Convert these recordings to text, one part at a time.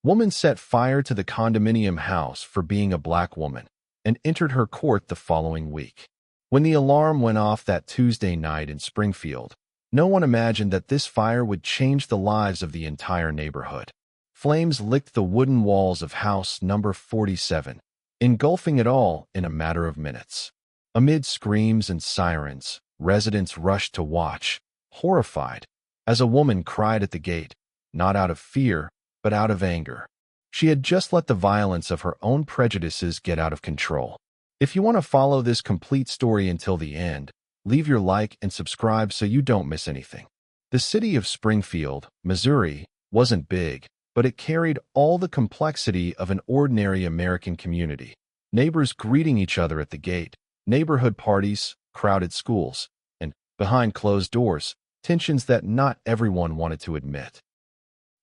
Woman set fire to the condominium house for being a black woman and entered her court the following week. When the alarm went off that Tuesday night in Springfield, no one imagined that this fire would change the lives of the entire neighborhood. Flames licked the wooden walls of house number 47, engulfing it all in a matter of minutes. Amid screams and sirens, residents rushed to watch, horrified, as a woman cried at the gate, not out of fear, but out of anger. She had just let the violence of her own prejudices get out of control. If you want to follow this complete story until the end, leave your like and subscribe so you don't miss anything. The city of Springfield, Missouri, wasn't big, but it carried all the complexity of an ordinary American community. Neighbors greeting each other at the gate, neighborhood parties, crowded schools, and, behind closed doors, tensions that not everyone wanted to admit.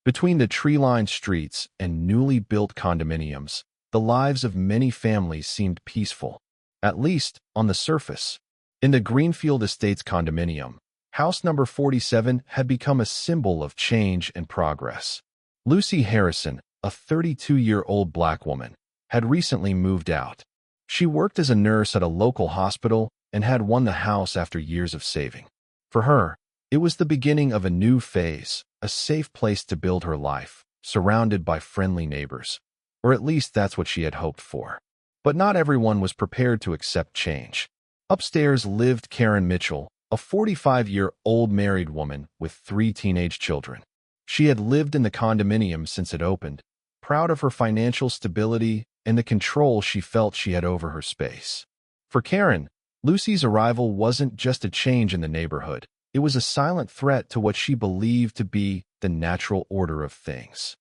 Between the tree-lined streets and newly built condominiums, the lives of many families seemed peaceful, at least on the surface. In the Greenfield Estates condominium, house number 47 had become a symbol of change and progress. Lucy Harrison, a 32-year-old black woman, had recently moved out. She worked as a nurse at a local hospital and had won the house after years of saving. For her, it was the beginning of a new phase, a safe place to build her life, surrounded by friendly neighbors. Or at least that's what she had hoped for. But not everyone was prepared to accept change. Upstairs lived Karen Mitchell, a 45-year-old married woman with 3 teenage children. She had lived in the condominium since it opened, proud of her financial stability and the control she felt she had over her space. For Karen, Lucy's arrival wasn't just a change in the neighborhood. It was a silent threat to what she believed to be the natural order of things.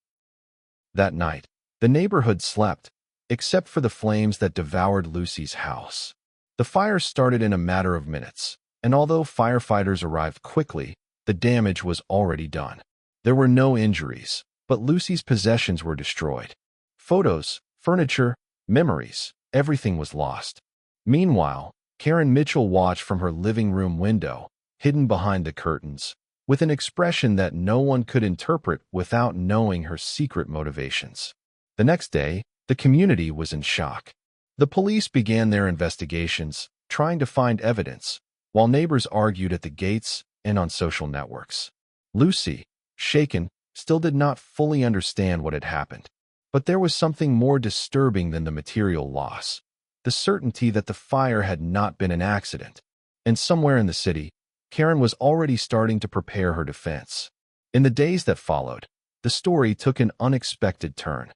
That night, the neighborhood slept, except for the flames that devoured Lucy's house. The fire started in a matter of minutes, and although firefighters arrived quickly, the damage was already done. There were no injuries, but Lucy's possessions were destroyed. Photos, furniture, memories, everything was lost. Meanwhile, Karen Mitchell watched from her living room window, hidden behind the curtains, with an expression that no one could interpret without knowing her secret motivations. The next day, the community was in shock. The police began their investigations, trying to find evidence, while neighbors argued at the gates and on social networks. Lucy, shaken, still did not fully understand what had happened. But there was something more disturbing than the material loss, the certainty that the fire had not been an accident. And somewhere in the city, Karen was already starting to prepare her defense. In the days that followed, the story took an unexpected turn.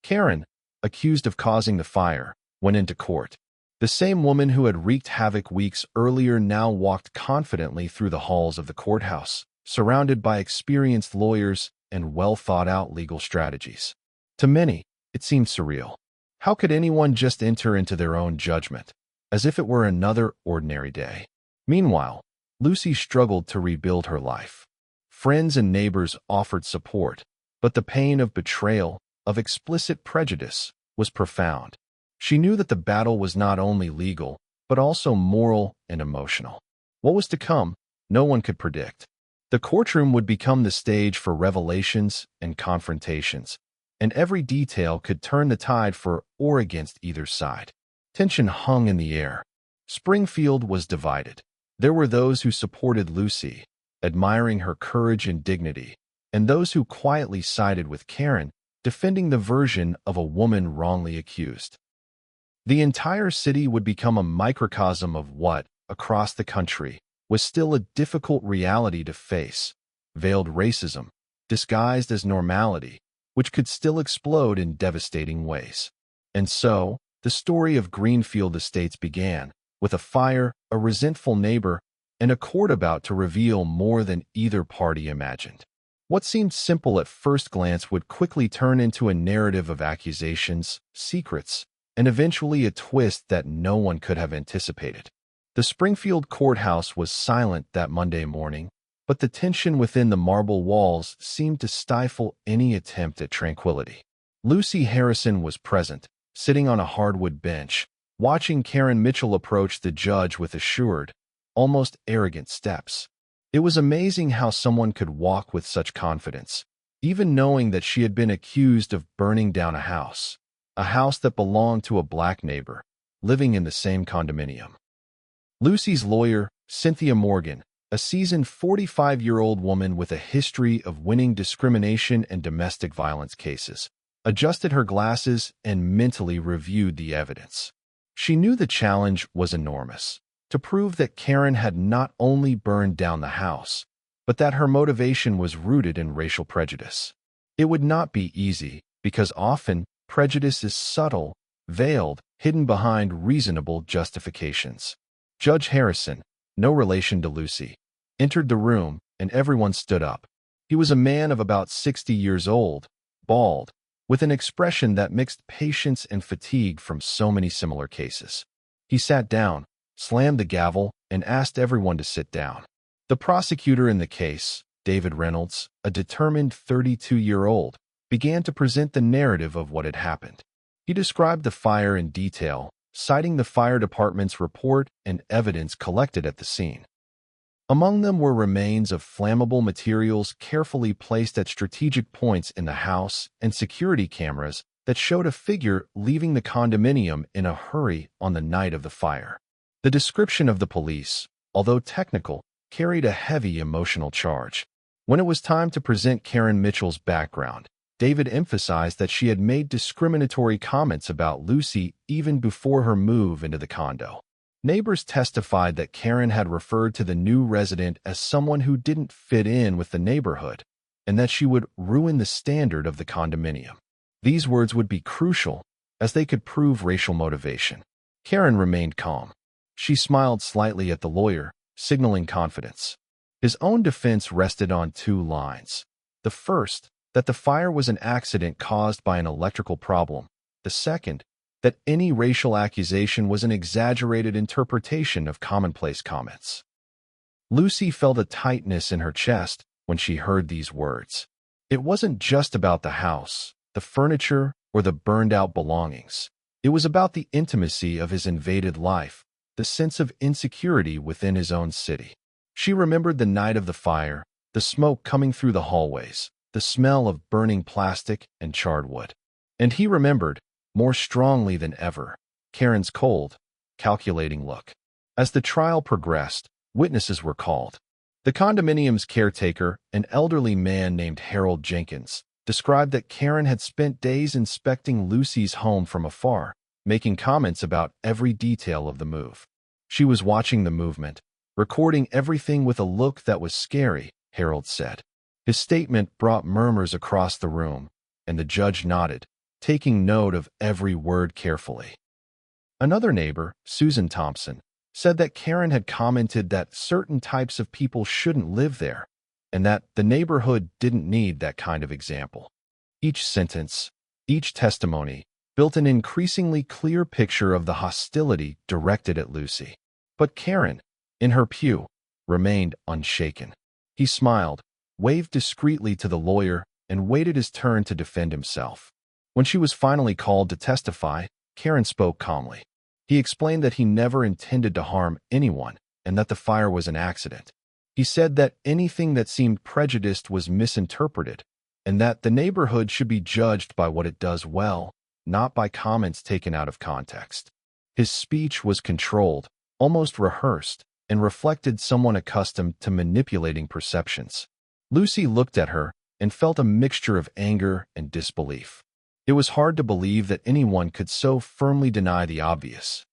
Karen, accused of causing the fire, went into court. The same woman who had wreaked havoc weeks earlier now walked confidently through the halls of the courthouse, surrounded by experienced lawyers and well-thought-out legal strategies. To many, it seemed surreal. How could anyone just enter into their own judgment, as if it were another ordinary day? Meanwhile, Lucy struggled to rebuild her life. Friends and neighbors offered support, but the pain of betrayal, of explicit prejudice, was profound. She knew that the battle was not only legal, but also moral and emotional. What was to come, no one could predict. The courtroom would become the stage for revelations and confrontations, and every detail could turn the tide for or against either side. Tension hung in the air. Springfield was divided. There were those who supported Lucy, admiring her courage and dignity, and those who quietly sided with Karen, defending the version of a woman wrongly accused. The entire city would become a microcosm of what, across the country, was still a difficult reality to face: veiled racism, disguised as normality, which could still explode in devastating ways. And so, the story of Greenfield Estates began, with a fire, a resentful neighbor, and a court about to reveal more than either party imagined. What seemed simple at first glance would quickly turn into a narrative of accusations, secrets, and eventually a twist that no one could have anticipated. The Springfield courthouse was silent that Monday morning, but the tension within the marble walls seemed to stifle any attempt at tranquility. Lucy Harrison was present, sitting on a hardwood bench, watching Karen Mitchell approach the judge with assured, almost arrogant steps. It was amazing how someone could walk with such confidence, even knowing that she had been accused of burning down a house that belonged to a black neighbor, living in the same condominium. Lucy's lawyer, Cynthia Morgan, a seasoned 45-year-old woman with a history of winning discrimination and domestic violence cases, adjusted her glasses and mentally reviewed the evidence. She knew the challenge was enormous, to prove that Karen had not only burned down the house, but that her motivation was rooted in racial prejudice. It would not be easy, because often prejudice is subtle, veiled, hidden behind reasonable justifications. Judge Harrison, no relation to Lucy, entered the room, and everyone stood up. He was a man of about 60 years old, bald, with an expression that mixed patience and fatigue from so many similar cases. He sat down, slammed the gavel, and asked everyone to sit down. The prosecutor in the case, David Reynolds, a determined 32-year-old, began to present the narrative of what had happened. He described the fire in detail, citing the fire department's report and evidence collected at the scene. Among them were remains of flammable materials carefully placed at strategic points in the house and security cameras that showed a figure leaving the condominium in a hurry on the night of the fire. The description of the police, although technical, carried a heavy emotional charge. When it was time to present Karen Mitchell's background, David emphasized that she had made discriminatory comments about Lucy even before her move into the condo. Neighbors testified that Karen had referred to the new resident as someone who didn't fit in with the neighborhood, and that she would ruin the standard of the condominium. These words would be crucial, as they could prove racial motivation. Karen remained calm. She smiled slightly at the lawyer, signaling confidence. His own defense rested on two lines. The first, that the fire was an accident caused by an electrical problem. The second, that any racial accusation was an exaggerated interpretation of commonplace comments. Lucy felt a tightness in her chest when she heard these words. It wasn't just about the house, the furniture, or the burned-out belongings. It was about the intimacy of his invaded life, the sense of insecurity within his own city. She remembered the night of the fire, the smoke coming through the hallways, the smell of burning plastic and charred wood. And he remembered, more strongly than ever, Karen's cold, calculating look. As the trial progressed, witnesses were called. The condominium's caretaker, an elderly man named Harold Jenkins, described that Karen had spent days inspecting Lucy's home from afar, making comments about every detail of the move. She was watching the movement, recording everything with a look that was scary, Harold said. His statement brought murmurs across the room, and the judge nodded, taking note of every word carefully. Another neighbor, Susan Thompson, said that Karen had commented that certain types of people shouldn't live there, and that the neighborhood didn't need that kind of example. Each sentence, each testimony, built an increasingly clear picture of the hostility directed at Lucy. But Karen, in her pew, remained unshaken. He smiled, waved discreetly to the lawyer, and waited his turn to defend himself. When she was finally called to testify, Karen spoke calmly. He explained that he never intended to harm anyone and that the fire was an accident. He said that anything that seemed prejudiced was misinterpreted, and that the neighborhood should be judged by what it does well, not by comments taken out of context. His speech was controlled, almost rehearsed, and reflected someone accustomed to manipulating perceptions. Lucy looked at her and felt a mixture of anger and disbelief. It was hard to believe that anyone could so firmly deny the obvious.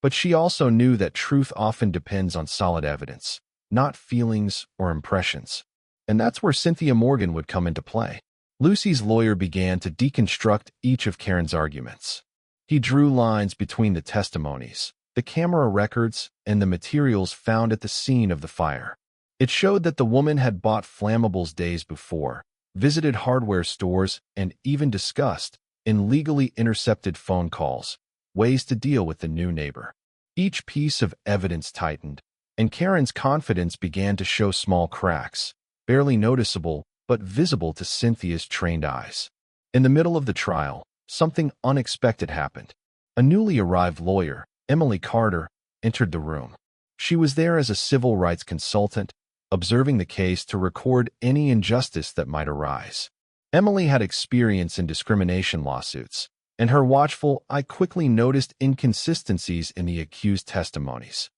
But she also knew that truth often depends on solid evidence, not feelings or impressions. And that's where Cynthia Morgan would come into play. Lucy's lawyer began to deconstruct each of Karen's arguments. He drew lines between the testimonies, the camera records, and the materials found at the scene of the fire. It showed that the woman had bought flammables days before, visited hardware stores, and even discussed, in legally intercepted phone calls, ways to deal with the new neighbor. Each piece of evidence tightened, and Karen's confidence began to show small cracks, barely noticeable but visible to Cynthia's trained eyes. In the middle of the trial, something unexpected happened. A newly arrived lawyer, Emily Carter, entered the room. She was there as a civil rights consultant, observing the case to record any injustice that might arise. Emily had experience in discrimination lawsuits, and her watchful eye quickly noticed inconsistencies in the accused testimonies.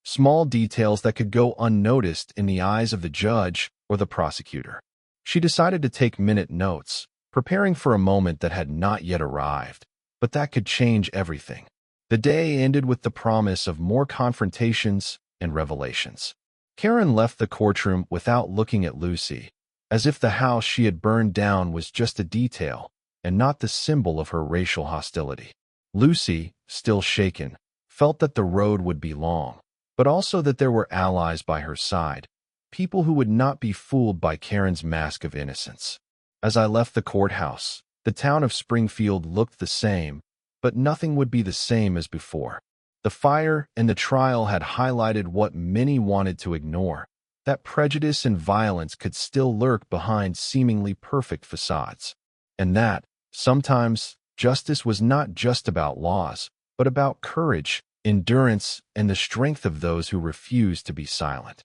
Small details that could go unnoticed in the eyes of the judge or the prosecutor. She decided to take minute notes, preparing for a moment that had not yet arrived, but that could change everything. The day ended with the promise of more confrontations and revelations. Karen left the courtroom without looking at Lucy, as if the house she had burned down was just a detail and not the symbol of her racial hostility. Lucy, still shaken, felt that the road would be long, but also that there were allies by her side, people who would not be fooled by Karen's mask of innocence. As I left the courthouse, the town of Springfield looked the same, but nothing would be the same as before. The fire and the trial had highlighted what many wanted to ignore, that prejudice and violence could still lurk behind seemingly perfect facades, and that, sometimes, justice was not just about laws, but about courage, endurance, and the strength of those who refused to be silent.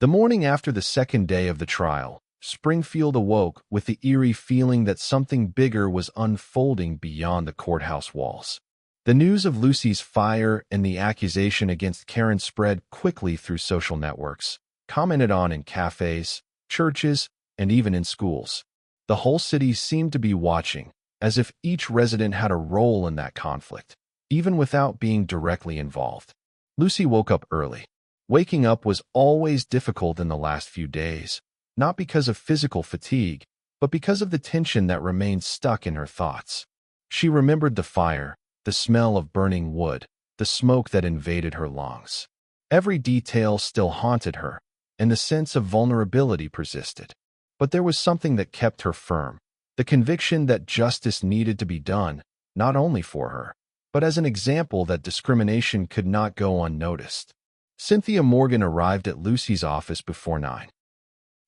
The morning after the second day of the trial, Springfield awoke with the eerie feeling that something bigger was unfolding beyond the courthouse walls. The news of Lucy's fire and the accusation against Karen spread quickly through social networks, commented on in cafes, churches, and even in schools. The whole city seemed to be watching, as if each resident had a role in that conflict, even without being directly involved. Lucy woke up early. Waking up was always difficult in the last few days, not because of physical fatigue, but because of the tension that remained stuck in her thoughts. She remembered the fire, the smell of burning wood, the smoke that invaded her lungs. Every detail still haunted her, and the sense of vulnerability persisted. But there was something that kept her firm, the conviction that justice needed to be done, not only for her, but as an example that discrimination could not go unnoticed. Cynthia Morgan arrived at Lucy's office before 9.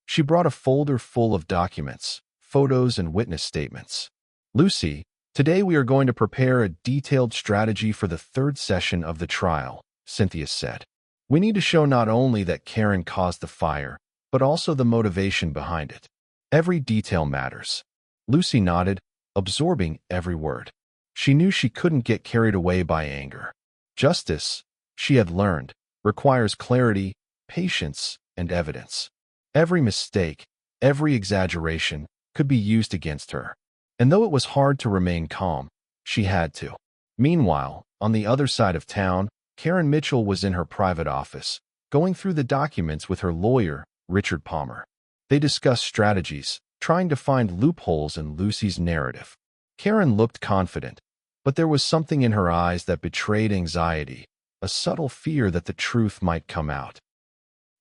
She brought a folder full of documents, photos, and witness statements. "Lucy, today we are going to prepare a detailed strategy for the third session of the trial," Cynthia said. "We need to show not only that Karen caused the fire, but also the motivation behind it. Every detail matters." Lucy nodded, absorbing every word. She knew she couldn't get carried away by anger. Justice, she had learned, requires clarity, patience, and evidence. Every mistake, every exaggeration, could be used against her. And though it was hard to remain calm, she had to. Meanwhile, on the other side of town, Karen Mitchell was in her private office, going through the documents with her lawyer, Richard Palmer. They discussed strategies, trying to find loopholes in Lucy's narrative. Karen looked confident, but there was something in her eyes that betrayed anxiety, a subtle fear that the truth might come out.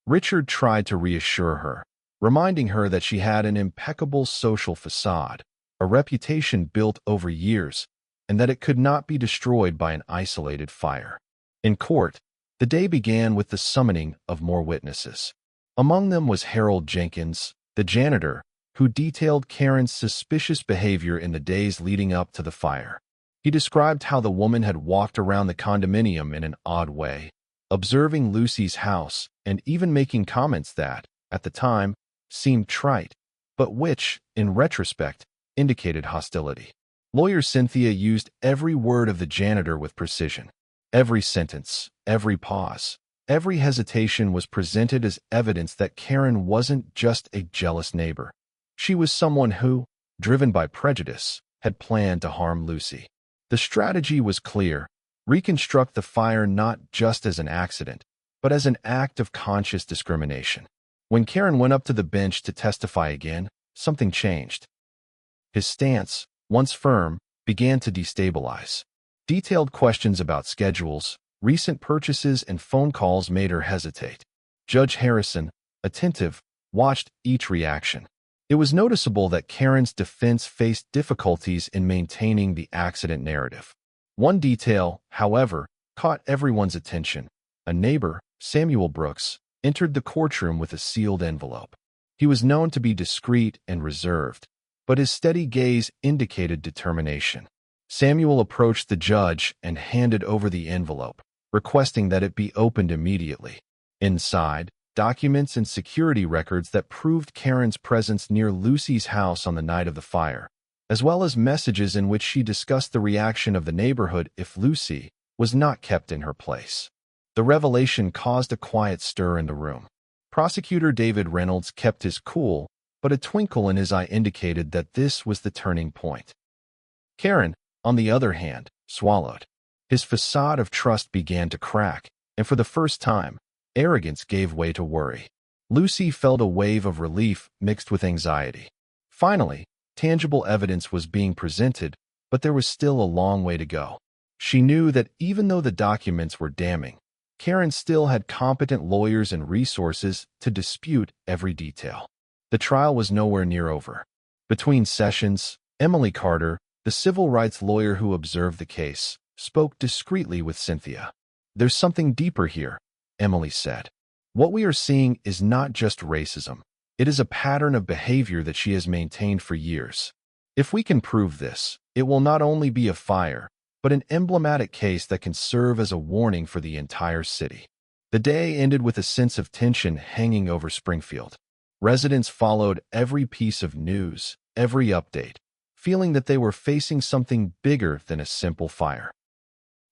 Richard tried to reassure her, reminding her that she had an impeccable social facade, a reputation built over years, and that it could not be destroyed by an isolated fire. In court, the day began with the summoning of more witnesses. Among them was Harold Jenkins, the janitor, who detailed Karen's suspicious behavior in the days leading up to the fire. He described how the woman had walked around the condominium in an odd way, observing Lucy's house and even making comments that, at the time, seemed trite, but which, in retrospect, indicated hostility. Lawyer Cynthia used every word of the janitor with precision. Every sentence, every pause, every hesitation was presented as evidence that Karen wasn't just a jealous neighbor. She was someone who, driven by prejudice, had planned to harm Lucy. The strategy was clear: reconstruct the fire not just as an accident, but as an act of conscious discrimination. When Karen went up to the bench to testify again, something changed. His stance, once firm, began to destabilize. Detailed questions about schedules, recent purchases, and phone calls made her hesitate. Judge Harrison, attentive, watched each reaction. It was noticeable that Karen's defense faced difficulties in maintaining the accident narrative. One detail, however, caught everyone's attention. A neighbor, Samuel Brooks, entered the courtroom with a sealed envelope. He was known to be discreet and reserved, but his steady gaze indicated determination. Samuel approached the judge and handed over the envelope, requesting that it be opened immediately. Inside, documents and security records that proved Karen's presence near Lucy's house on the night of the fire, as well as messages in which she discussed the reaction of the neighborhood if Lucy was not kept in her place. The revelation caused a quiet stir in the room. Prosecutor David Reynolds kept his cool, but a twinkle in his eye indicated that this was the turning point. Karen, on the other hand, swallowed. His facade of trust began to crack, and for the first time, arrogance gave way to worry. Lucy felt a wave of relief mixed with anxiety. Finally, tangible evidence was being presented, but there was still a long way to go. She knew that even though the documents were damning, Karen still had competent lawyers and resources to dispute every detail. The trial was nowhere near over. Between sessions, Emily Carter, the civil rights lawyer who observed the case, spoke discreetly with Cynthia. "There's something deeper here," Emily said. "What we are seeing is not just racism. It is a pattern of behavior that she has maintained for years. If we can prove this, it will not only be a fire, but an emblematic case that can serve as a warning for the entire city." The day ended with a sense of tension hanging over Springfield. Residents followed every piece of news, every update, feeling that they were facing something bigger than a simple fire.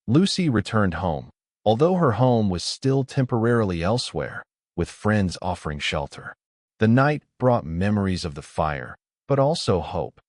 Lucy returned home, although her home was still temporarily elsewhere, with friends offering shelter. The night brought memories of the fire, but also hope.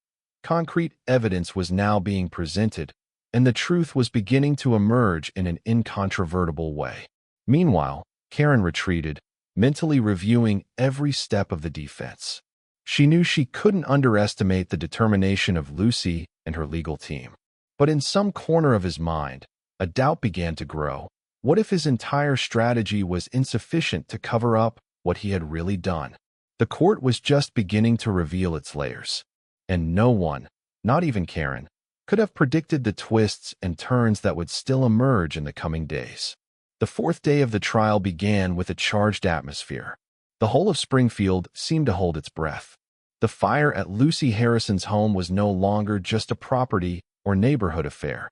Concrete evidence was now being presented, and the truth was beginning to emerge in an incontrovertible way. Meanwhile, Karen retreated, mentally reviewing every step of the defense. She knew she couldn't underestimate the determination of Lucy and her legal team. But in some corner of his mind, a doubt began to grow. What if his entire strategy was insufficient to cover up what he had really done? The court was just beginning to reveal its layers, and no one, not even Karen, could have predicted the twists and turns that would still emerge in the coming days. The fourth day of the trial began with a charged atmosphere. The whole of Springfield seemed to hold its breath. The fire at Lucy Harrison's home was no longer just a property or neighborhood affair.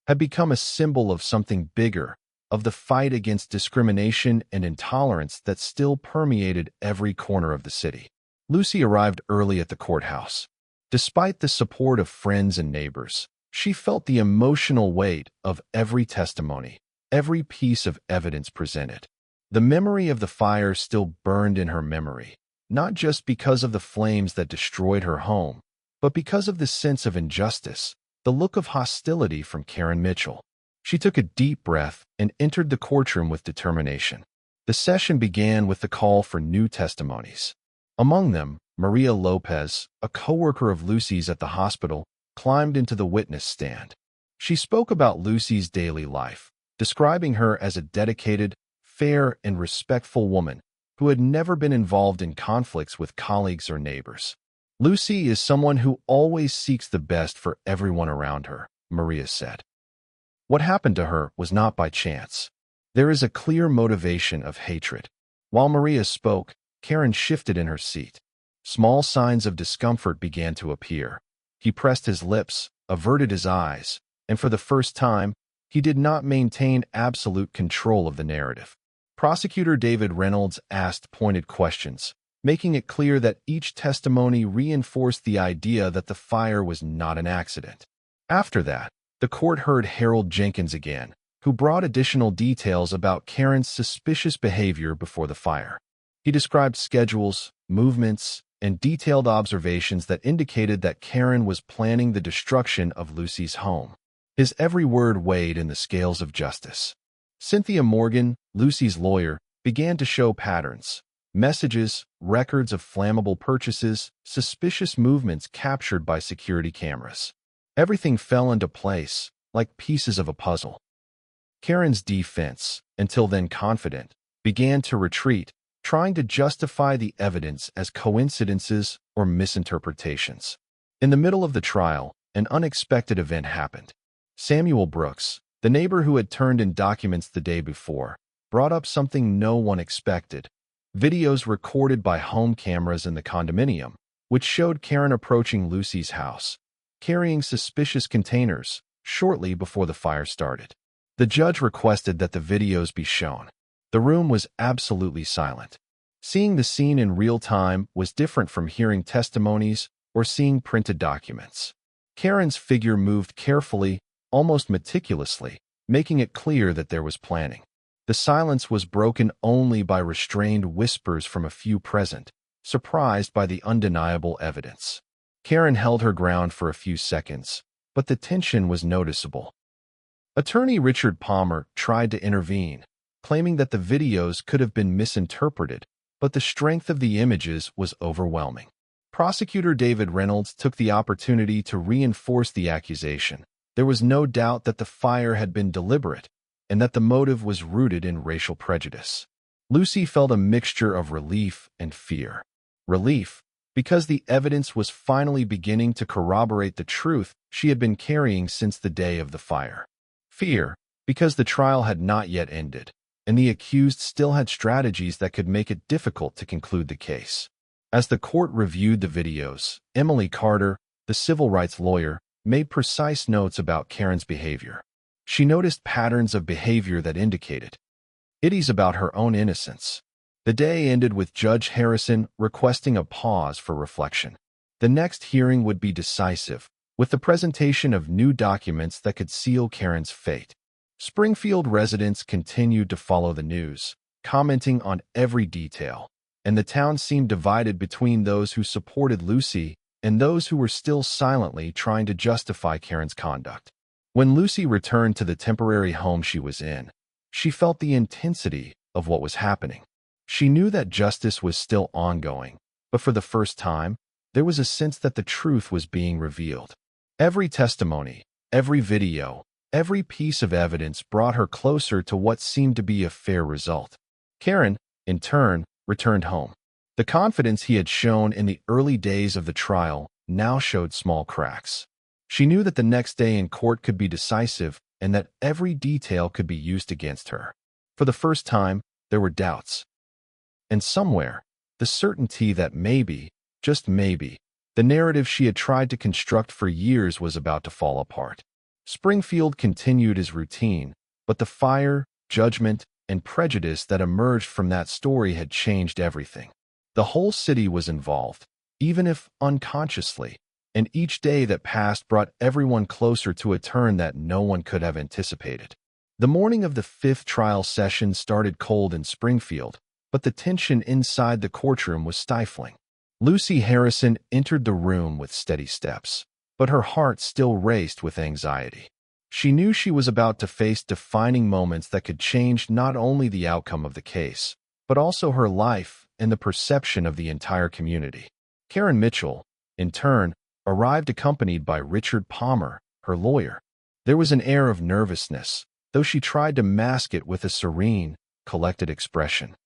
It had become a symbol of something bigger, of the fight against discrimination and intolerance that still permeated every corner of the city. Lucy arrived early at the courthouse. Despite the support of friends and neighbors, she felt the emotional weight of every testimony, every piece of evidence presented. The memory of the fire still burned in her memory, not just because of the flames that destroyed her home, but because of the sense of injustice, the look of hostility from Karen Mitchell. She took a deep breath and entered the courtroom with determination. The session began with the call for new testimonies. Among them, Maria Lopez, a coworker of Lucy's at the hospital, climbed into the witness stand. She spoke about Lucy's daily life, describing her as a dedicated, fair, and respectful woman who had never been involved in conflicts with colleagues or neighbors. "Lucy is someone who always seeks the best for everyone around her," Maria said. "What happened to her was not by chance. There is a clear motivation of hatred." While Maria spoke, Karen shifted in her seat. Small signs of discomfort began to appear. He pressed his lips, averted his eyes, and for the first time, he did not maintain absolute control of the narrative. Prosecutor David Reynolds asked pointed questions, making it clear that each testimony reinforced the idea that the fire was not an accident. After that, the court heard Harold Jenkins again, who brought additional details about Karen's suspicious behavior before the fire. He described schedules, movements, and detailed observations that indicated that Karen was planning the destruction of Lucy's home. His every word weighed in the scales of justice. Cynthia Morgan, Lucy's lawyer, began to show patterns. Messages, records of flammable purchases, suspicious movements captured by security cameras. Everything fell into place, like pieces of a puzzle. Karen's defense, until then confident, began to retreat, trying to justify the evidence as coincidences or misinterpretations. In the middle of the trial, an unexpected event happened. Samuel Brooks, the neighbor who had turned in documents the day before, brought up something no one expected. Videos recorded by home cameras in the condominium, which showed Karen approaching Lucy's house, carrying suspicious containers, shortly before the fire started. The judge requested that the videos be shown. The room was absolutely silent. Seeing the scene in real time was different from hearing testimonies or seeing printed documents. Karen's figure moved carefully, almost meticulously, making it clear that there was planning. The silence was broken only by restrained whispers from a few present, surprised by the undeniable evidence. Karen held her ground for a few seconds, but the tension was noticeable. Attorney Richard Palmer tried to intervene, claiming that the videos could have been misinterpreted, but the strength of the images was overwhelming. Prosecutor David Reynolds took the opportunity to reinforce the accusation. There was no doubt that the fire had been deliberate, and that the motive was rooted in racial prejudice. Lucy felt a mixture of relief and fear. Relief, because the evidence was finally beginning to corroborate the truth she had been carrying since the day of the fire. Fear, because the trial had not yet ended, and the accused still had strategies that could make it difficult to conclude the case. As the court reviewed the videos, Emily Carter, the civil rights lawyer, made precise notes about Karen's behavior. She noticed patterns of behavior that indicated it about her own innocence. The day ended with Judge Harrison requesting a pause for reflection. The next hearing would be decisive, with the presentation of new documents that could seal Karen's fate. Springfield residents continued to follow the news, commenting on every detail, and the town seemed divided between those who supported Lucy and those who were still silently trying to justify Karen's conduct. When Lucy returned to the temporary home she was in, she felt the intensity of what was happening. She knew that justice was still ongoing, but for the first time, there was a sense that the truth was being revealed. Every testimony, every video, every piece of evidence brought her closer to what seemed to be a fair result. Karen, in turn, returned home. The confidence he had shown in the early days of the trial now showed small cracks. She knew that the next day in court could be decisive and that every detail could be used against her. For the first time, there were doubts. And somewhere, the certainty that maybe, just maybe, the narrative she had tried to construct for years was about to fall apart. Springfield continued his routine, but the fire, judgment, and prejudice that emerged from that story had changed everything. The whole city was involved, even if unconsciously, and each day that passed brought everyone closer to a turn that no one could have anticipated. The morning of the fifth trial session started cold in Springfield, but the tension inside the courtroom was stifling. Lucy Harrison entered the room with steady steps, but her heart still raced with anxiety. She knew she was about to face defining moments that could change not only the outcome of the case, but also her life and the perception of the entire community. Karen Mitchell, in turn, arrived accompanied by Richard Palmer, her lawyer. There was an air of nervousness, though she tried to mask it with a serene, collected expression.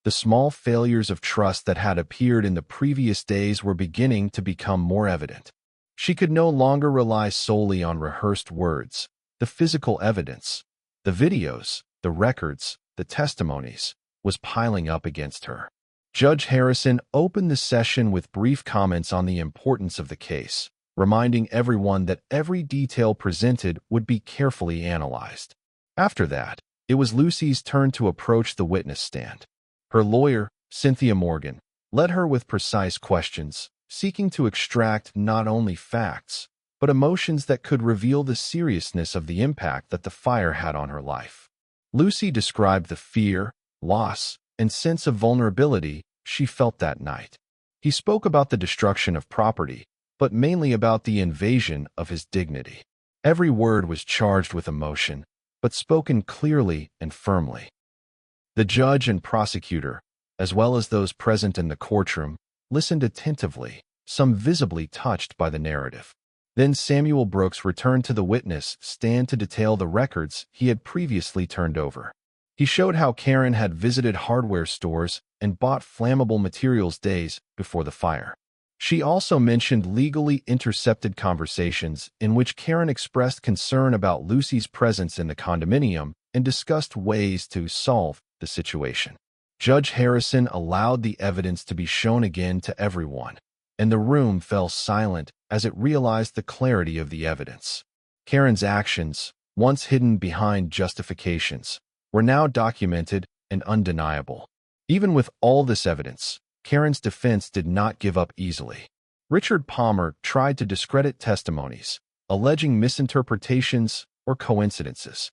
The small failures of trust that had appeared in the previous days were beginning to become more evident. She could no longer rely solely on rehearsed words, the physical evidence, the videos, the records, the testimonies, was piling up against her. Judge Harrison opened the session with brief comments on the importance of the case, reminding everyone that every detail presented would be carefully analyzed. After that, it was Lucy's turn to approach the witness stand. Her lawyer, Cynthia Morgan, led her with precise questions, seeking to extract not only facts, but emotions that could reveal the seriousness of the impact that the fire had on her life. Lucy described the fear, loss, and sense of vulnerability she felt that night. He spoke about the destruction of property, but mainly about the invasion of his dignity. Every word was charged with emotion, but spoken clearly and firmly. The judge and prosecutor, as well as those present in the courtroom, listened attentively, some visibly touched by the narrative. Then Samuel Brooks returned to the witness stand to detail the records he had previously turned over. He showed how Karen had visited hardware stores and bought flammable materials days before the fire. She also mentioned legally intercepted conversations in which Karen expressed concern about Lucy's presence in the condominium and discussed ways to solve the situation. Judge Harrison allowed the evidence to be shown again to everyone, and the room fell silent as it realized the clarity of the evidence. Karen's actions, once hidden behind justifications, were now documented and undeniable. Even with all this evidence, Karen's defense did not give up easily. Richard Palmer tried to discredit testimonies, alleging misinterpretations or coincidences.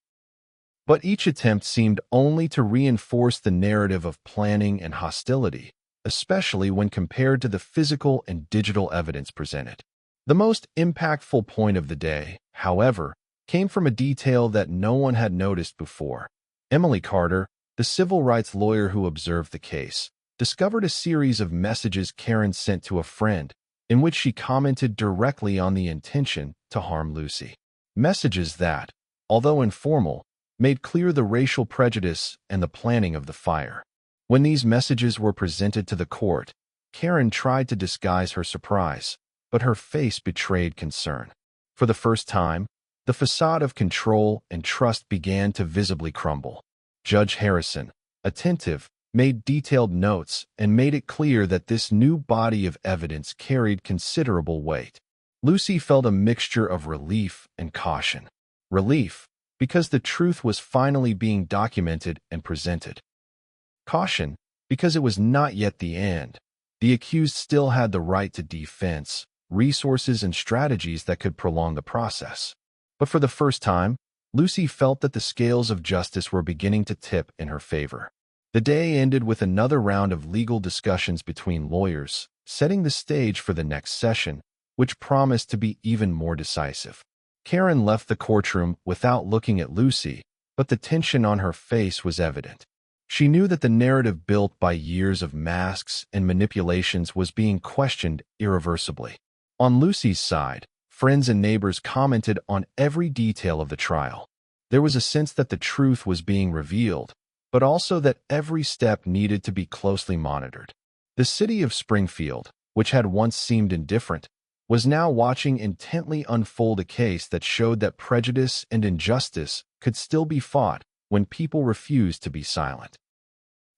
But each attempt seemed only to reinforce the narrative of planning and hostility, especially when compared to the physical and digital evidence presented. The most impactful point of the day, however, came from a detail that no one had noticed before. Emily Carter, the civil rights lawyer who observed the case, discovered a series of messages Karen sent to a friend in which she commented directly on the intention to harm Lucy. Messages that, although informal, made clear the racial prejudice and the planning of the fire. When these messages were presented to the court, Karen tried to disguise her surprise, but her face betrayed concern. For the first time, the facade of control and trust began to visibly crumble. Judge Harrison, attentive, made detailed notes and made it clear that this new body of evidence carried considerable weight. Lucy felt a mixture of relief and caution. Relief, because the truth was finally being documented and presented. Caution, because it was not yet the end. The accused still had the right to defense, resources, and strategies that could prolong the process. But for the first time, Lucy felt that the scales of justice were beginning to tip in her favor. The day ended with another round of legal discussions between lawyers, setting the stage for the next session, which promised to be even more decisive. Karen left the courtroom without looking at Lucy, but the tension on her face was evident. She knew that the narrative built by years of masks and manipulations was being questioned irreversibly. On Lucy's side, friends and neighbors commented on every detail of the trial. There was a sense that the truth was being revealed, but also that every step needed to be closely monitored. The city of Springfield, which had once seemed indifferent, was now watching intently unfold a case that showed that prejudice and injustice could still be fought when people refused to be silent.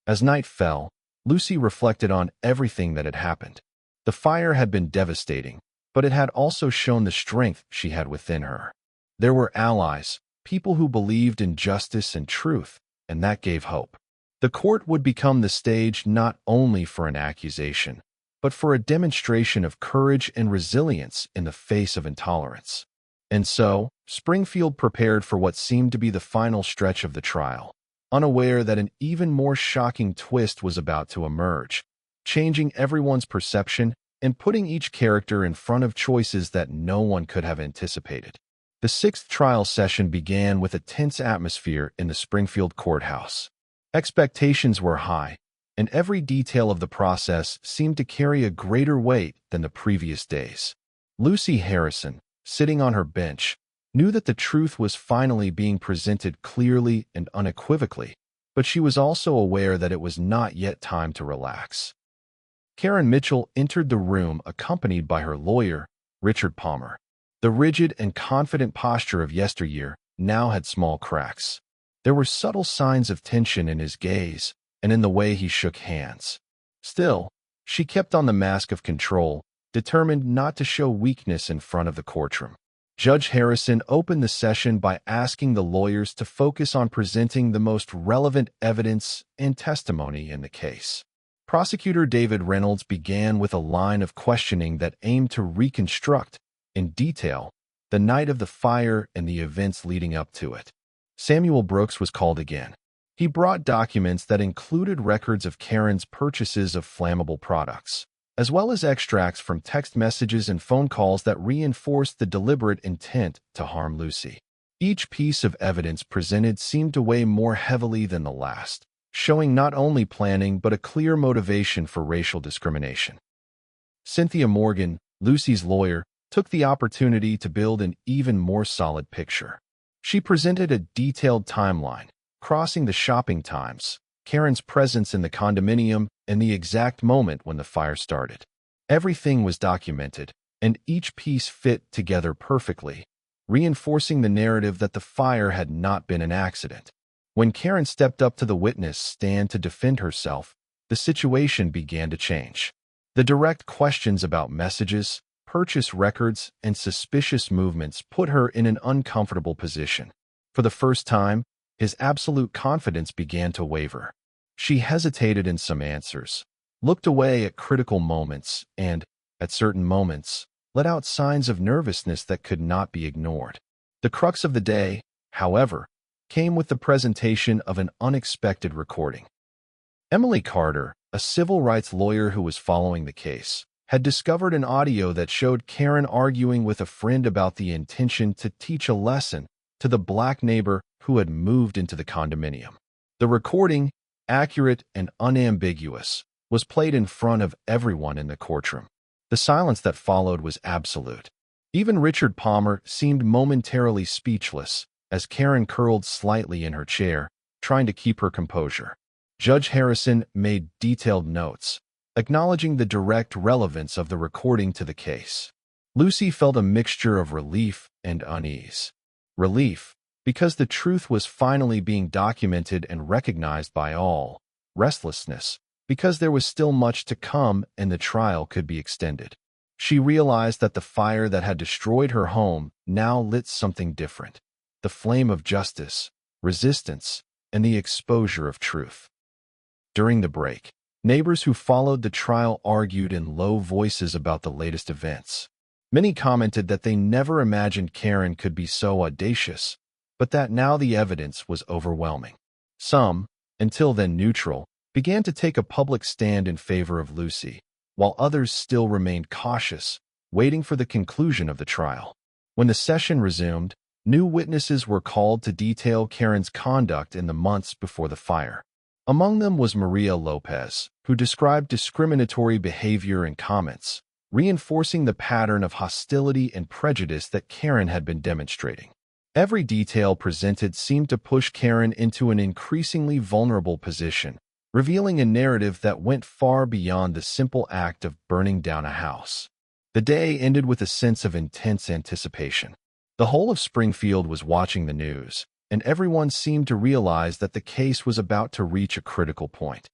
As night fell, Lucy reflected on everything that had happened. The fire had been devastating, but it had also shown the strength she had within her. There were allies, people who believed in justice and truth, and that gave hope. The court would become the stage not only for an accusation, but for a demonstration of courage and resilience in the face of intolerance. And so, Springfield prepared for what seemed to be the final stretch of the trial, unaware that an even more shocking twist was about to emerge, changing everyone's perception and putting each character in front of choices that no one could have anticipated. The sixth trial session began with a tense atmosphere in the Springfield courthouse. Expectations were high, and every detail of the process seemed to carry a greater weight than the previous days. Lucy Harrison, sitting on her bench, knew that the truth was finally being presented clearly and unequivocally, but she was also aware that it was not yet time to relax. Karen Mitchell entered the room accompanied by her lawyer, Richard Palmer. The rigid and confident posture of yesteryear now had small cracks. There were subtle signs of tension in his gaze and in the way he shook hands. Still, she kept on the mask of control, determined not to show weakness in front of the courtroom. Judge Harrison opened the session by asking the lawyers to focus on presenting the most relevant evidence and testimony in the case. Prosecutor David Reynolds began with a line of questioning that aimed to reconstruct, in detail, the night of the fire and the events leading up to it. Samuel Brooks was called again. He brought documents that included records of Karen's purchases of flammable products, as well as extracts from text messages and phone calls that reinforced the deliberate intent to harm Lucy. Each piece of evidence presented seemed to weigh more heavily than the last, showing not only planning but a clear motivation for racial discrimination. Cynthia Morgan, Lucy's lawyer, took the opportunity to build an even more solid picture. She presented a detailed timeline, crossing the shopping times, Karen's presence in the condominium, and the exact moment when the fire started. Everything was documented, and each piece fit together perfectly, reinforcing the narrative that the fire had not been an accident. When Karen stepped up to the witness stand to defend herself, the situation began to change. The direct questions about messages, purchase records, and suspicious movements put her in an uncomfortable position. For the first time, his absolute confidence began to waver. She hesitated in some answers, looked away at critical moments, and, at certain moments, let out signs of nervousness that could not be ignored. The crux of the day, however, came with the presentation of an unexpected recording. Emily Carter, a civil rights lawyer who was following the case, had discovered an audio that showed Karen arguing with a friend about the intention to teach a lesson to the black neighbor who had moved into the condominium. The recording, accurate and unambiguous, was played in front of everyone in the courtroom. The silence that followed was absolute. Even Richard Palmer seemed momentarily speechless as Karen curled slightly in her chair, trying to keep her composure. Judge Harrison made detailed notes, acknowledging the direct relevance of the recording to the case. Lucy felt a mixture of relief and unease. Relief, because the truth was finally being documented and recognized by all. Restlessness, because there was still much to come and the trial could be extended. She realized that the fire that had destroyed her home now lit something different. The flame of justice, resistance, and the exposure of truth. During the break, neighbors who followed the trial argued in low voices about the latest events. Many commented that they never imagined Karen could be so audacious, but that now the evidence was overwhelming. Some, until then neutral, began to take a public stand in favor of Lucy, while others still remained cautious, waiting for the conclusion of the trial. When the session resumed, new witnesses were called to detail Karen's conduct in the months before the fire. Among them was Maria Lopez, who described discriminatory behavior and comments, reinforcing the pattern of hostility and prejudice that Karen had been demonstrating. Every detail presented seemed to push Karen into an increasingly vulnerable position, revealing a narrative that went far beyond the simple act of burning down a house. The day ended with a sense of intense anticipation. The whole of Springfield was watching the news, and everyone seemed to realize that the case was about to reach a critical point.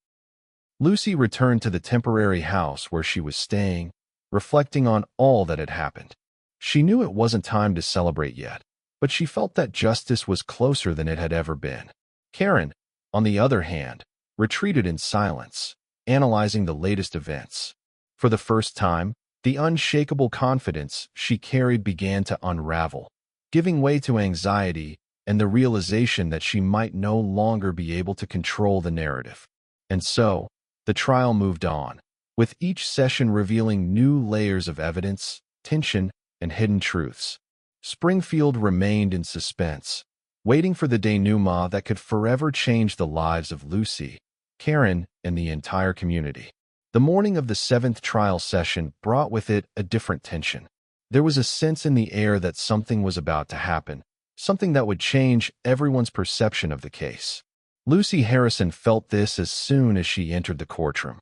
Lucy returned to the temporary house where she was staying, reflecting on all that had happened. She knew it wasn't time to celebrate yet, but she felt that justice was closer than it had ever been. Karen, on the other hand, retreated in silence, analyzing the latest events. For the first time, the unshakable confidence she carried began to unravel, giving way to anxiety and the realization that she might no longer be able to control the narrative. And so, the trial moved on, with each session revealing new layers of evidence, tension, and hidden truths. Springfield remained in suspense, waiting for the denouement that could forever change the lives of Lucy, Karen, and the entire community. The morning of the 7th trial session brought with it a different tension. There was a sense in the air that something was about to happen, something that would change everyone's perception of the case. Lucy Harrison felt this as soon as she entered the courtroom.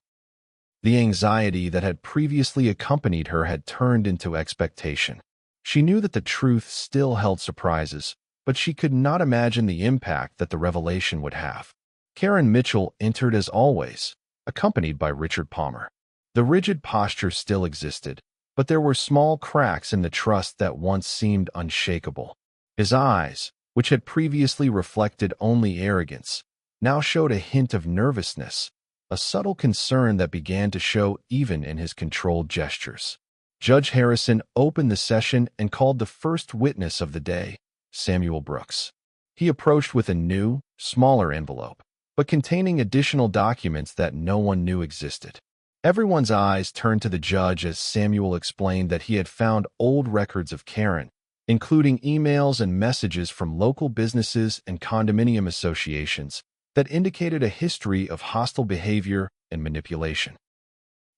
The anxiety that had previously accompanied her had turned into expectation. She knew that the truth still held surprises, but she could not imagine the impact that the revelation would have. Karen Mitchell entered as always, accompanied by Richard Palmer. The rigid posture still existed, but there were small cracks in the trust that once seemed unshakable. His eyes, which had previously reflected only arrogance, now showed a hint of nervousness, a subtle concern that began to show even in his controlled gestures. Judge Harrison opened the session and called the first witness of the day, Samuel Brooks. He approached with a new, smaller envelope, but containing additional documents that no one knew existed. Everyone's eyes turned to the judge as Samuel explained that he had found old records of Karen, including emails and messages from local businesses and condominium associations that indicated a history of hostile behavior and manipulation.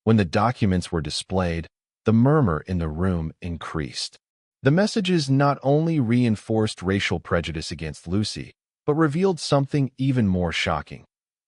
When the documents were displayed, the murmur in the room increased. The messages not only reinforced racial prejudice against Lucy, but revealed something even more shocking.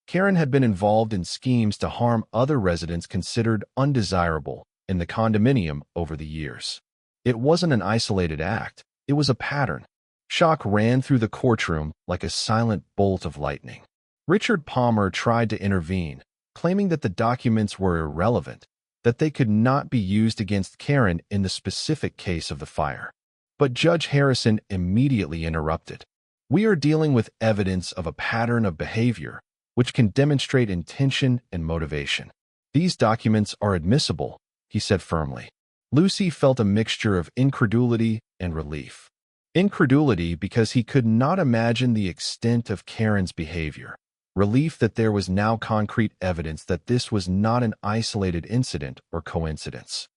Karen had been involved in schemes to harm other residents considered undesirable in the condominium over the years. It wasn't an isolated act, it was a pattern. Shock ran through the courtroom like a silent bolt of lightning. Richard Palmer tried to intervene, claiming that the documents were irrelevant, that they could not be used against Karen in the specific case of the fire. But Judge Harrison immediately interrupted. "We are dealing with evidence of a pattern of behavior, which can demonstrate intention and motivation. "These documents are admissible," he said firmly. Lucy felt a mixture of incredulity and relief. Incredulity because he could not imagine the extent of Karen's behavior. Relief that there was now concrete evidence that this was not an isolated incident or coincidence.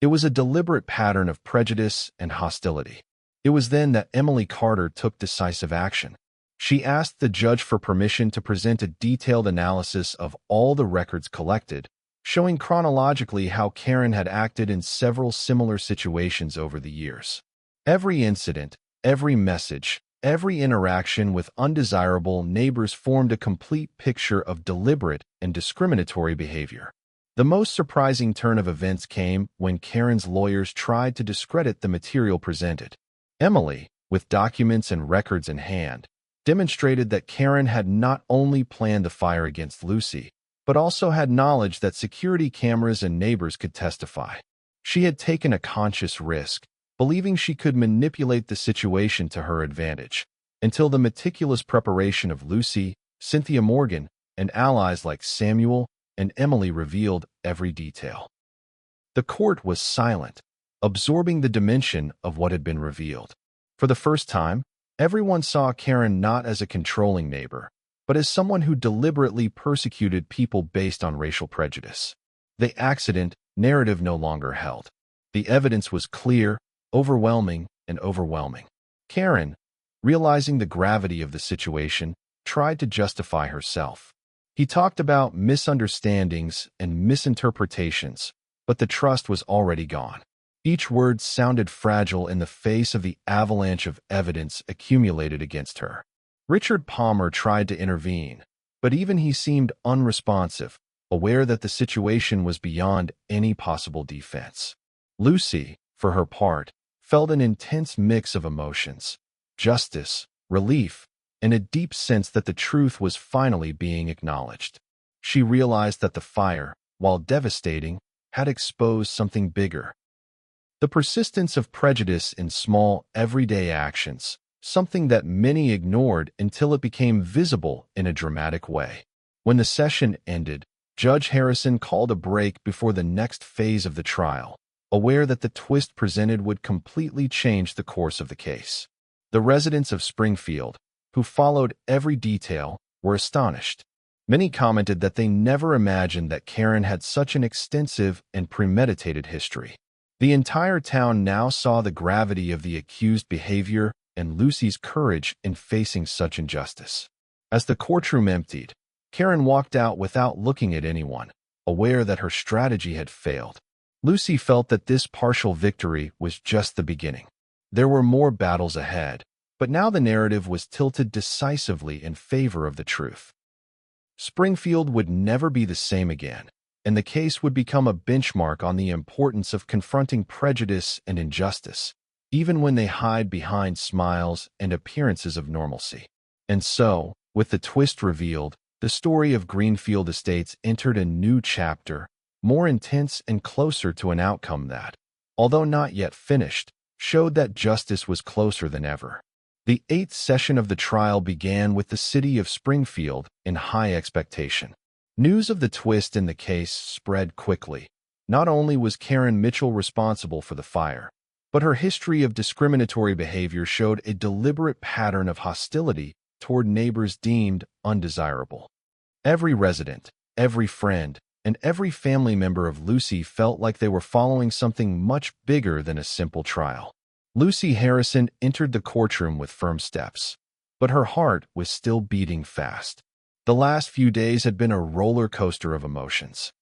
It was a deliberate pattern of prejudice and hostility. It was then that Emily Carter took decisive action. She asked the judge for permission to present a detailed analysis of all the records collected, showing chronologically how Karen had acted in several similar situations over the years. Every incident, every message, every interaction with undesirable neighbors formed a complete picture of deliberate and discriminatory behavior. The most surprising turn of events came when Karen's lawyers tried to discredit the material presented. Emily, with documents and records in hand, demonstrated that Karen had not only planned the fire against Lucy, but also had knowledge that security cameras and neighbors could testify. She had taken a conscious risk, believing she could manipulate the situation to her advantage, until the meticulous preparation of Lucy, Cynthia Morgan, and allies like Samuel and Emily revealed every detail. The court was silent, absorbing the dimension of what had been revealed. For the first time, everyone saw Karen not as a controlling neighbor, but as someone who deliberately persecuted people based on racial prejudice. The accident narrative no longer held. The evidence was clear, overwhelming, and overwhelming. Karen, realizing the gravity of the situation, tried to justify herself. He talked about misunderstandings and misinterpretations, but the trust was already gone. Each word sounded fragile in the face of the avalanche of evidence accumulated against her. Richard Palmer tried to intervene, but even he seemed unresponsive, aware that the situation was beyond any possible defense. Lucy, for her part, felt an intense mix of emotions: justice, relief, and a deep sense that the truth was finally being acknowledged. She realized that the fire, while devastating, had exposed something bigger. The persistence of prejudice in small, everyday actions, something that many ignored until it became visible in a dramatic way. When the session ended, Judge Harrison called a break before the next phase of the trial, aware that the twist presented would completely change the course of the case. The residents of Springfield, who followed every detail, were astonished. Many commented that they never imagined that Karen had such an extensive and premeditated history. The entire town now saw the gravity of the accused behavior and Lucy's courage in facing such injustice. As the courtroom emptied, Karen walked out without looking at anyone, aware that her strategy had failed. Lucy felt that this partial victory was just the beginning. There were more battles ahead, but now the narrative was tilted decisively in favor of the truth. Springfield would never be the same again, and the case would become a benchmark on the importance of confronting prejudice and injustice, even when they hide behind smiles and appearances of normalcy. And so, with the twist revealed, the story of Greenfield Estates entered a new chapter, more intense and closer to an outcome that, although not yet finished, showed that justice was closer than ever. The 8th session of the trial began with the city of Springfield in high expectation. News of the twist in the case spread quickly. Not only was Karen Mitchell responsible for the fire, but her history of discriminatory behavior showed a deliberate pattern of hostility toward neighbors deemed undesirable. Every resident, every friend, and every family member of Lucy felt like they were following something much bigger than a simple trial. Lucy Harrison entered the courtroom with firm steps, but her heart was still beating fast. The last few days had been a roller coaster of emotions.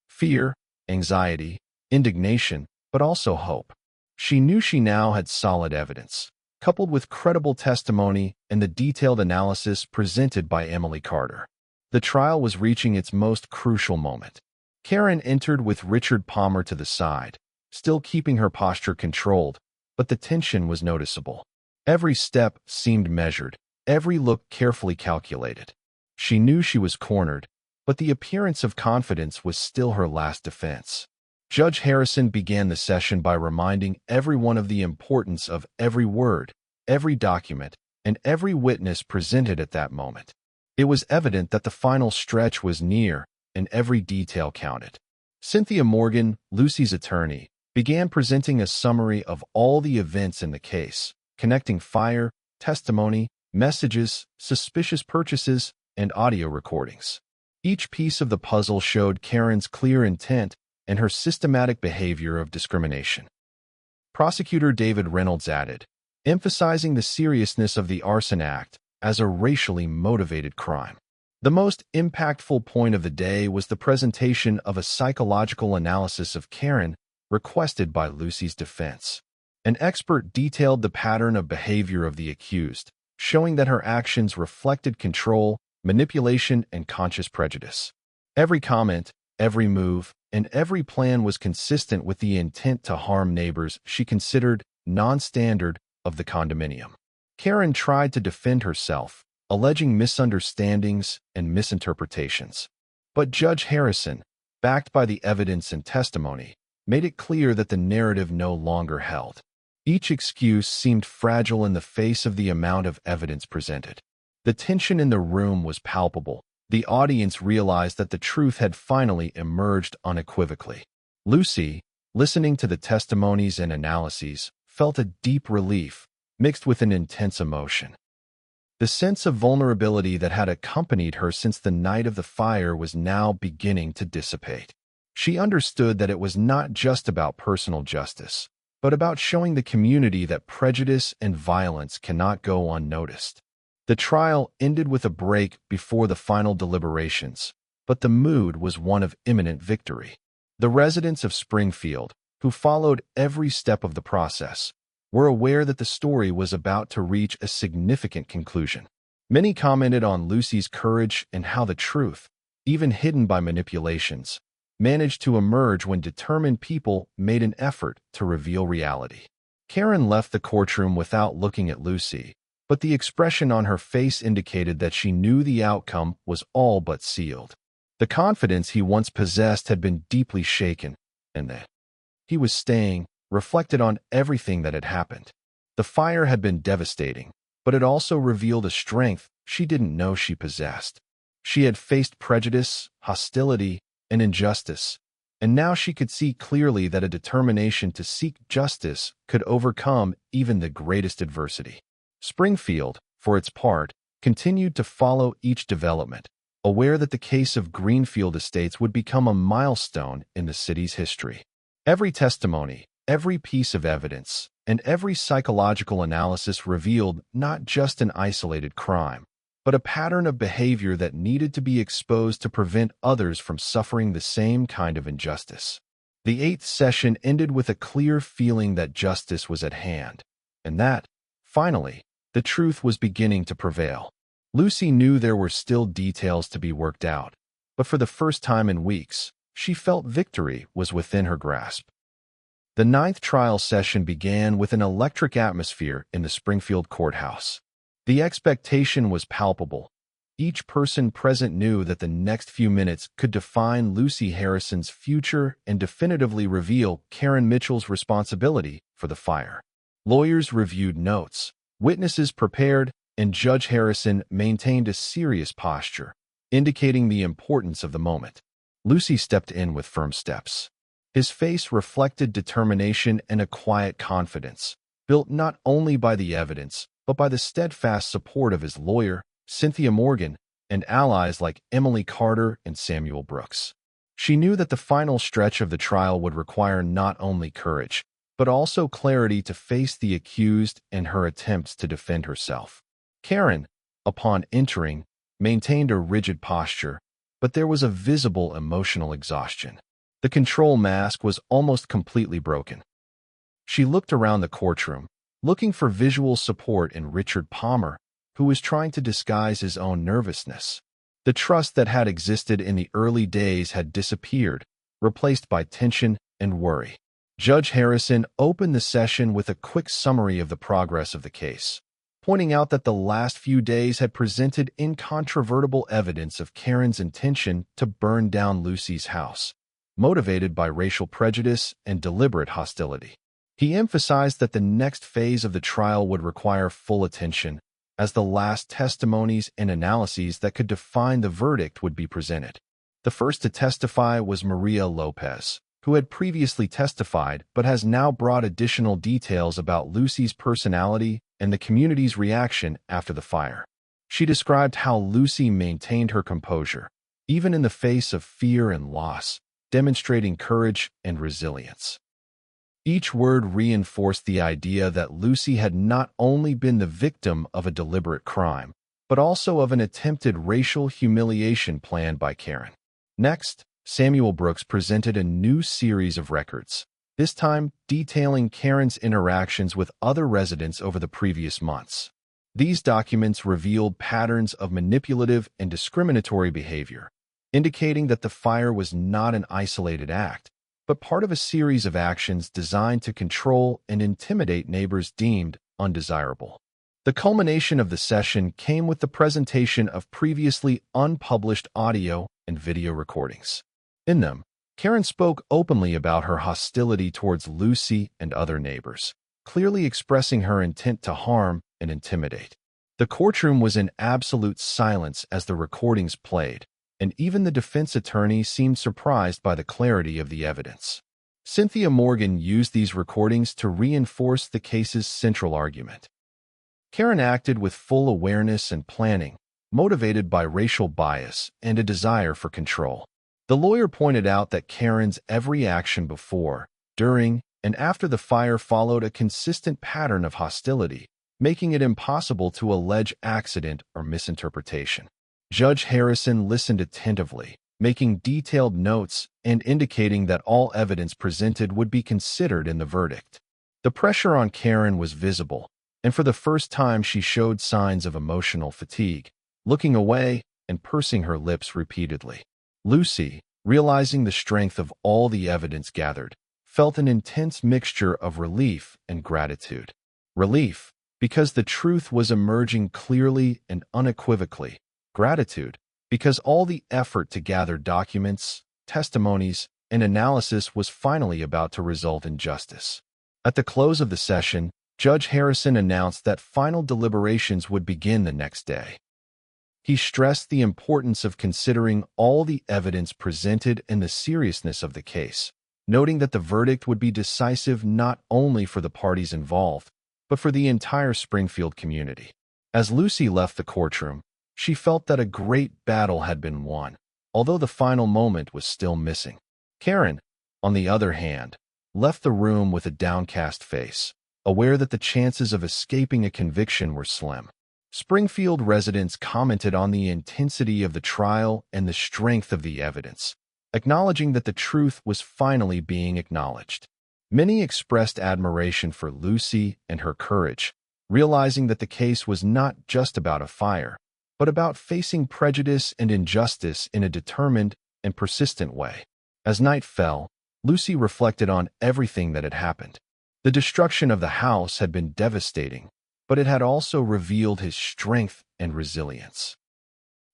Fear, anxiety, indignation, but also hope. She knew she now had solid evidence, coupled with credible testimony and the detailed analysis presented by Emily Carter. The trial was reaching its most crucial moment. Karen entered with Richard Palmer to the side, still keeping her posture controlled, but the tension was noticeable. Every step seemed measured, every look carefully calculated. She knew she was cornered, but the appearance of confidence was still her last defense. Judge Harrison began the session by reminding everyone of the importance of every word, every document, and every witness presented at that moment. It was evident that the final stretch was near, and every detail counted. Cynthia Morgan, Lucy's attorney, began presenting a summary of all the events in the case, connecting fire, testimony, messages, suspicious purchases, and audio recordings. Each piece of the puzzle showed Karen's clear intent and her systematic behavior of discrimination. Prosecutor David Reynolds added, emphasizing the seriousness of the arson act as a racially motivated crime. The most impactful point of the day was the presentation of a psychological analysis of Karen requested by Lucy's defense. An expert detailed the pattern of behavior of the accused, showing that her actions reflected control, manipulation, and conscious prejudice. Every comment, every move, and every plan was consistent with the intent to harm neighbors she considered non-standard of the condominium. Karen tried to defend herself, alleging misunderstandings and misinterpretations. But Judge Harrison, backed by the evidence and testimony, made it clear that the narrative no longer held. Each excuse seemed fragile in the face of the amount of evidence presented. The tension in the room was palpable. The audience realized that the truth had finally emerged unequivocally. Lucy, listening to the testimonies and analyses, felt a deep relief, mixed with an intense emotion. The sense of vulnerability that had accompanied her since the night of the fire was now beginning to dissipate. She understood that it was not just about personal justice, but about showing the community that prejudice and violence cannot go unnoticed. The trial ended with a break before the final deliberations, but the mood was one of imminent victory. The residents of Springfield, who followed every step of the process, were aware that the story was about to reach a significant conclusion. Many commented on Lucy's courage and how the truth, even hidden by manipulations, managed to emerge when determined people made an effort to reveal reality. Karen left the courtroom without looking at Lucy, but the expression on her face indicated that she knew the outcome was all but sealed. The confidence he once possessed had been deeply shaken, and that he was staying reflected on everything that had happened. The fire had been devastating, but it also revealed a strength she didn't know she possessed. She had faced prejudice, hostility, and injustice, and now she could see clearly that a determination to seek justice could overcome even the greatest adversity. Springfield, for its part, continued to follow each development, aware that the case of Greenfield Estates would become a milestone in the city's history. Every testimony, every piece of evidence, and every psychological analysis revealed not just an isolated crime, but a pattern of behavior that needed to be exposed to prevent others from suffering the same kind of injustice. The eighth session ended with a clear feeling that justice was at hand, and that, finally, the truth was beginning to prevail. Lucy knew there were still details to be worked out, but for the first time in weeks, she felt victory was within her grasp. The ninth trial session began with an electric atmosphere in the Springfield courthouse. The expectation was palpable. Each person present knew that the next few minutes could define Lucy Harrison's future and definitively reveal Karen Mitchell's responsibility for the fire. Lawyers reviewed notes, witnesses prepared, and Judge Harrison maintained a serious posture, indicating the importance of the moment. Lucy stepped in with firm steps. His face reflected determination and a quiet confidence, built not only by the evidence, but by the steadfast support of his lawyer, Cynthia Morgan, and allies like Emily Carter and Samuel Brooks. She knew that the final stretch of the trial would require not only courage, but also clarity to face the accused and her attempts to defend herself. Karen, upon entering, maintained a rigid posture, but there was a visible emotional exhaustion. The control mask was almost completely broken. She looked around the courtroom, looking for visual support in Richard Palmer, who was trying to disguise his own nervousness. The trust that had existed in the early days had disappeared, replaced by tension and worry. Judge Harrison opened the session with a quick summary of the progress of the case, pointing out that the last few days had presented incontrovertible evidence of Karen's intention to burn down Lucy's house, motivated by racial prejudice and deliberate hostility. He emphasized that the next phase of the trial would require full attention, as the last testimonies and analyses that could define the verdict would be presented. The first to testify was Maria Lopez, who had previously testified but has now brought additional details about Lucy's personality and the community's reaction after the fire. She described how Lucy maintained her composure, even in the face of fear and loss, demonstrating courage and resilience. Each word reinforced the idea that Lucy had not only been the victim of a deliberate crime, but also of an attempted racial humiliation planned by Karen. Next, Samuel Brooks presented a new series of records, this time detailing Karen's interactions with other residents over the previous months. These documents revealed patterns of manipulative and discriminatory behavior, indicating that the fire was not an isolated act, but part of a series of actions designed to control and intimidate neighbors deemed undesirable. The culmination of the session came with the presentation of previously unpublished audio and video recordings. In them, Karen spoke openly about her hostility towards Lucy and other neighbors, clearly expressing her intent to harm and intimidate. The courtroom was in absolute silence as the recordings played, and even the defense attorney seemed surprised by the clarity of the evidence. Cynthia Morgan used these recordings to reinforce the case's central argument. Karen acted with full awareness and planning, motivated by racial bias and a desire for control. The lawyer pointed out that Karen's every action before, during, and after the fire followed a consistent pattern of hostility, making it impossible to allege accident or misinterpretation. Judge Harrison listened attentively, making detailed notes and indicating that all evidence presented would be considered in the verdict. The pressure on Karen was visible, and for the first time she showed signs of emotional fatigue, looking away and pursing her lips repeatedly. Lucy, realizing the strength of all the evidence gathered, felt an intense mixture of relief and gratitude. Relief, because the truth was emerging clearly and unequivocally. Gratitude, because all the effort to gather documents, testimonies, and analysis was finally about to result in justice. At the close of the session, Judge Harrison announced that final deliberations would begin the next day. He stressed the importance of considering all the evidence presented and the seriousness of the case, noting that the verdict would be decisive not only for the parties involved, but for the entire Springfield community. As Lucy left the courtroom, she felt that a great battle had been won, although the final moment was still missing. Karen, on the other hand, left the room with a downcast face, aware that the chances of escaping a conviction were slim. Springfield residents commented on the intensity of the trial and the strength of the evidence, acknowledging that the truth was finally being acknowledged. Many expressed admiration for Lucy and her courage, realizing that the case was not just about a fire, but about facing prejudice and injustice in a determined and persistent way. As night fell, Lucy reflected on everything that had happened. The destruction of the house had been devastating, but it had also revealed his strength and resilience.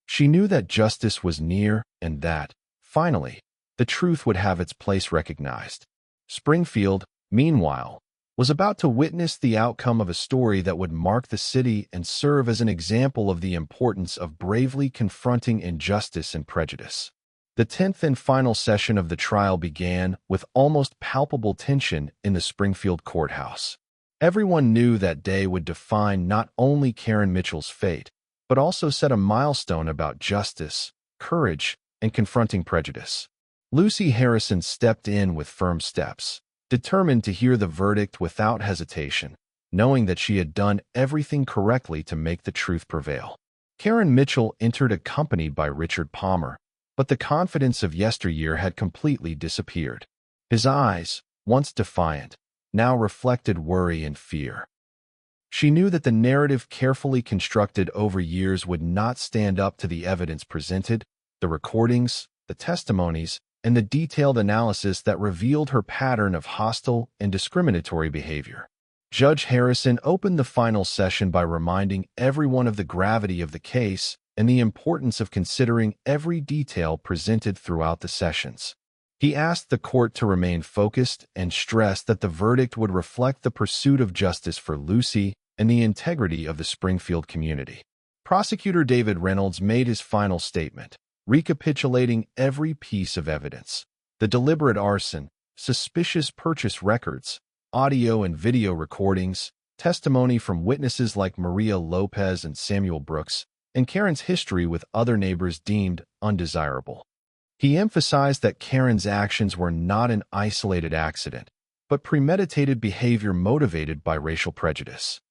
She knew that justice was near and that, finally, the truth would have its place recognized. Springfield, meanwhile, was about to witness the outcome of a story that would mark the city and serve as an example of the importance of bravely confronting injustice and prejudice. The 10th and final session of the trial began with almost palpable tension in the Springfield courthouse. Everyone knew that day would define not only Karen Mitchell's fate, but also set a milestone about justice, courage, and confronting prejudice. Lucy Harrison stepped in with firm steps, determined to hear the verdict without hesitation, knowing that she had done everything correctly to make the truth prevail. Karen Mitchell entered accompanied by Richard Palmer, but the confidence of yesteryear had completely disappeared. His eyes, once defiant, now reflected worry and fear. She knew that the narrative carefully constructed over years would not stand up to the evidence presented, the recordings, the testimonies, and the detailed analysis that revealed her pattern of hostile and discriminatory behavior. Judge Harrison opened the final session by reminding everyone of the gravity of the case and the importance of considering every detail presented throughout the sessions. He asked the court to remain focused and stressed that the verdict would reflect the pursuit of justice for Lucy and the integrity of the Springfield community. Prosecutor David Reynolds made his final statement, recapitulating every piece of evidence: the deliberate arson, suspicious purchase records, audio and video recordings, testimony from witnesses like Maria Lopez and Samuel Brooks, and Karen's history with other neighbors deemed undesirable. He emphasized that Karen's actions were not an isolated accident, but premeditated behavior motivated by racial prejudice.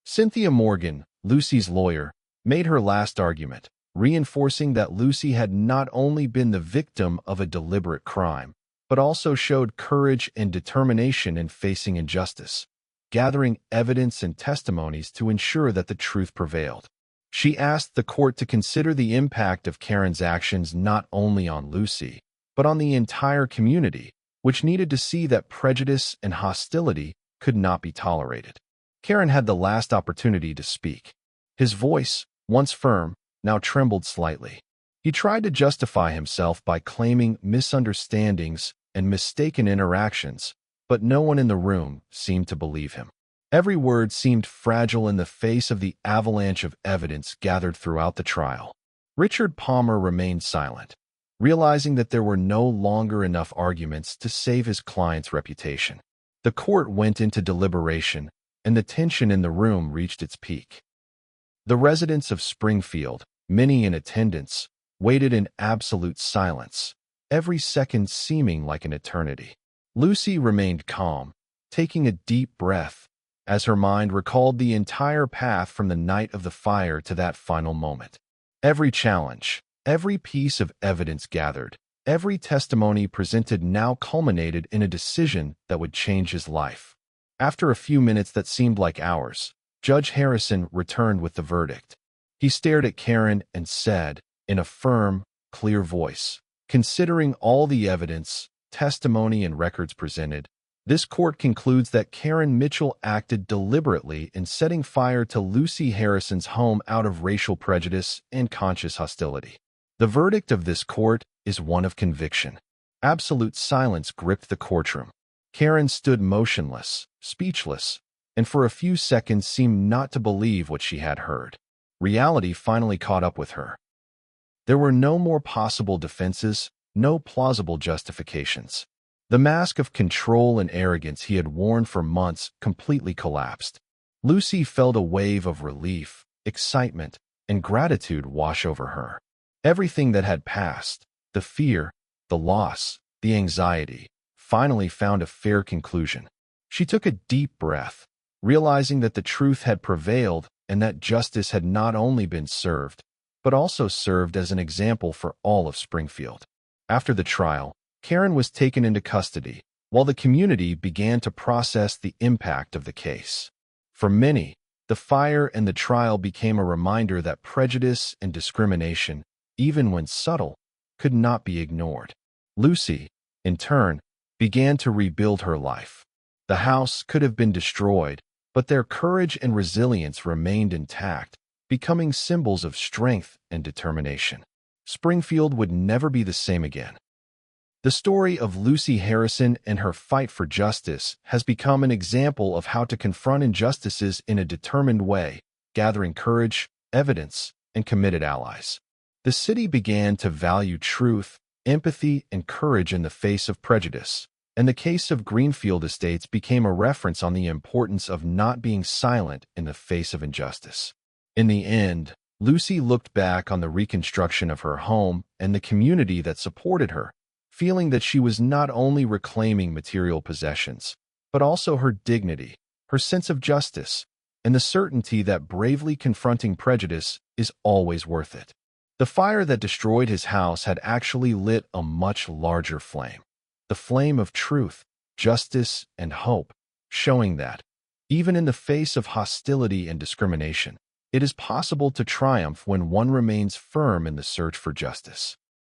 Cynthia Morgan, Lucy's lawyer, made her last argument, reinforcing that Lucy had not only been the victim of a deliberate crime, but also showed courage and determination in facing injustice, gathering evidence and testimonies to ensure that the truth prevailed. She asked the court to consider the impact of Karen's actions not only on Lucy, but on the entire community, which needed to see that prejudice and hostility could not be tolerated. Karen had the last opportunity to speak. His voice, once firm, now trembled slightly. He tried to justify himself by claiming misunderstandings and mistaken interactions, but no one in the room seemed to believe him. Every word seemed fragile in the face of the avalanche of evidence gathered throughout the trial. Richard Palmer remained silent, realizing that there were no longer enough arguments to save his client's reputation. The court went into deliberation, and the tension in the room reached its peak. The residents of Springfield, many in attendance, waited in absolute silence, every second seeming like an eternity. Lucy remained calm, taking a deep breath, as her mind recalled the entire path from the night of the fire to that final moment. Every challenge, every piece of evidence gathered, every testimony presented now culminated in a decision that would change his life. After a few minutes that seemed like hours, Judge Harrison returned with the verdict. He stared at Karen and said, in a firm, clear voice, "Considering all the evidence, testimony, and records presented, this court concludes that Karen Mitchell acted deliberately in setting fire to Lucy Harrison's home out of racial prejudice and conscious hostility." The verdict of this court is one of conviction. Absolute silence gripped the courtroom. Karen stood motionless, speechless, and for a few seconds seemed not to believe what she had heard. Reality finally caught up with her. There were no more possible defenses, no plausible justifications. The mask of control and arrogance he had worn for months completely collapsed. Lucy felt a wave of relief, excitement, and gratitude wash over her. Everything that had passed, the fear, the loss, the anxiety, finally found a fair conclusion. She took a deep breath, realizing that the truth had prevailed and that justice had not only been served, but also served as an example for all of Springfield. After the trial, Karen was taken into custody, while the community began to process the impact of the case. For many, the fire and the trial became a reminder that prejudice and discrimination, even when subtle, could not be ignored. Lucy, in turn, began to rebuild her life. The house could have been destroyed, but their courage and resilience remained intact, becoming symbols of strength and determination. Springfield would never be the same again. The story of Lucy Harrison and her fight for justice has become an example of how to confront injustices in a determined way, gathering courage, evidence, and committed allies. The city began to value truth, empathy, and courage in the face of prejudice, and the case of Greenfield Estates became a reference on the importance of not being silent in the face of injustice. In the end, Lucy looked back on the reconstruction of her home and the community that supported her, feeling that she was not only reclaiming material possessions, but also her dignity, her sense of justice, and the certainty that bravely confronting prejudice is always worth it. The fire that destroyed his house had actually lit a much larger flame, the flame of truth, justice, and hope, showing that, even in the face of hostility and discrimination, it is possible to triumph when one remains firm in the search for justice.